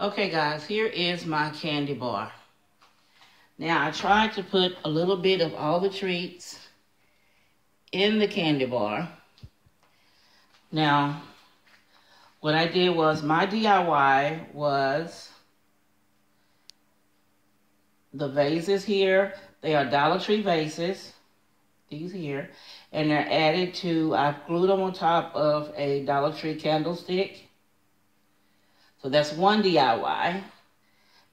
Okay guys, here is my candy bar. Now I tried to put a little bit of all the treats in the candy bar. Now, what I did was my DIY was the vases here. They are Dollar Tree vases, these here, and they're added to, I've glued them on top of a Dollar Tree candlestick. So that's one DIY.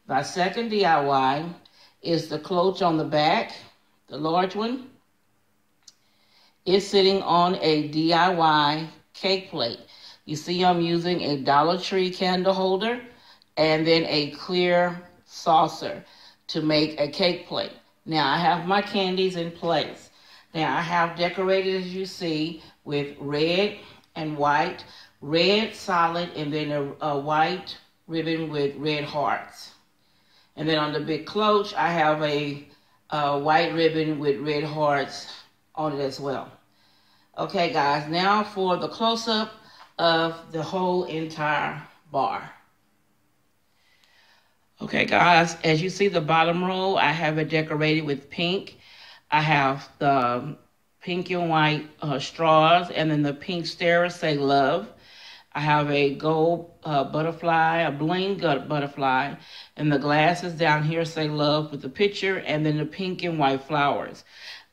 My second DIY is the cloche on the back, the large one. It's sitting on a DIY cake plate. You see I'm using a Dollar Tree candle holder and then a clear saucer to make a cake plate. Now I have my candies in place. Now I have decorated, as you see, with red and white. Red solid and then a white ribbon with red hearts. And then on the big cloche, I have a white ribbon with red hearts on it as well. Okay, guys, now for the close-up of the whole entire bar. Okay, guys, as you see the bottom row, I have it decorated with pink. I have the pink and white straws, and then the pink stars say love. I have a gold butterfly, a bling butterfly, and the glasses down here say love with the picture, and then the pink and white flowers.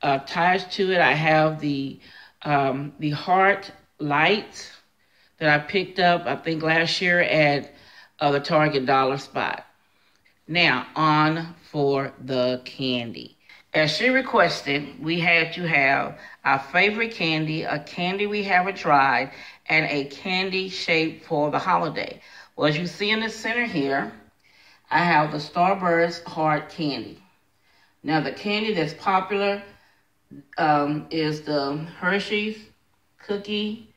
Attached to it, I have the heart lights that I picked up, I think last year at the Target dollar spot. Now, on for the candy. As she requested, we had to have our favorite candy, a candy we haven't tried, and a candy shape for the holiday. Well, as you see in the center here, I have the Starburst Heart Candy. Now, the candy that's popular is the Hershey's Cookie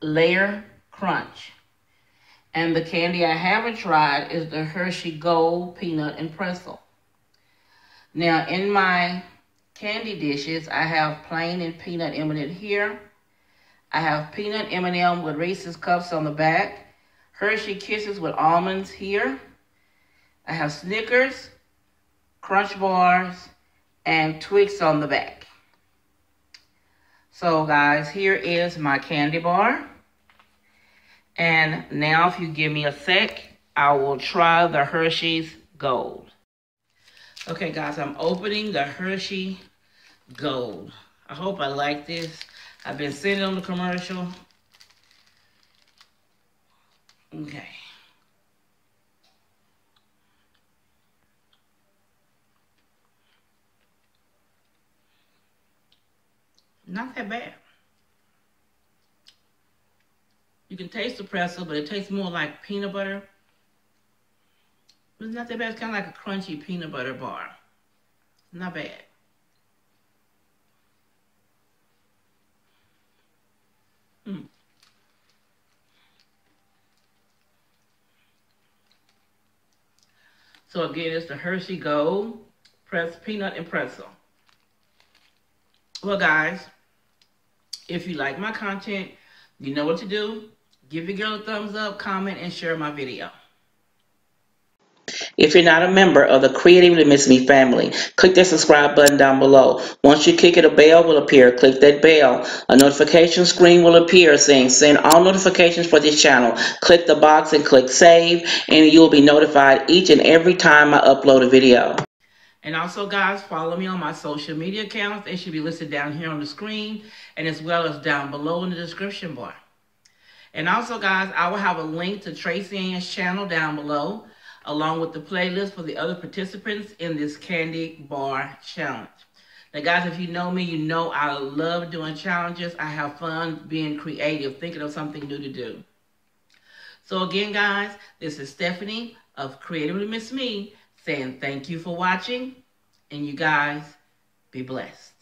Layer Crunch. And the candy I haven't tried is the Hershey Gold Peanut and Pretzel. Now, in my candy dishes, I have plain and peanut M&M here. I have peanut M&M with Reese's Cups on the back. Hershey Kisses with almonds here. I have Snickers, Crunch Bars, and Twix on the back. So, guys, here is my candy bar. And now, if you give me a sec, I will try the Hershey's Gold. Okay, guys, I'm opening the Hershey Gold. I hope I like this. I've been seeing it on the commercial. Okay. Not that bad. You can taste the pretzel, but it tastes more like peanut butter. It's not that bad. It's kind of like a crunchy peanut butter bar. Not bad. So again, it's the Hershey Gold Peanut and Pretzel. Well, guys, if you like my content, you know what to do. Give your girl a thumbs up, comment, and share my video. If you're not a member of the Creatively Miss Me family, click that subscribe button down below. Once you click it, a bell will appear. Click that bell. A notification screen will appear saying send all notifications for this channel. Click the box and click save, and you will be notified each and every time I upload a video. And also, guys, follow me on my social media accounts. They should be listed down here on the screen and as well as down below in the description bar. And also, guys, I will have a link to Tracy Ann's channel down below, along with the playlist for the other participants in this candy bar challenge. Now, guys, if you know me, you know I love doing challenges. I have fun being creative, thinking of something new to do. So again, guys, this is Stephanie of Creatively Miss Me saying thank you for watching, and you guys be blessed.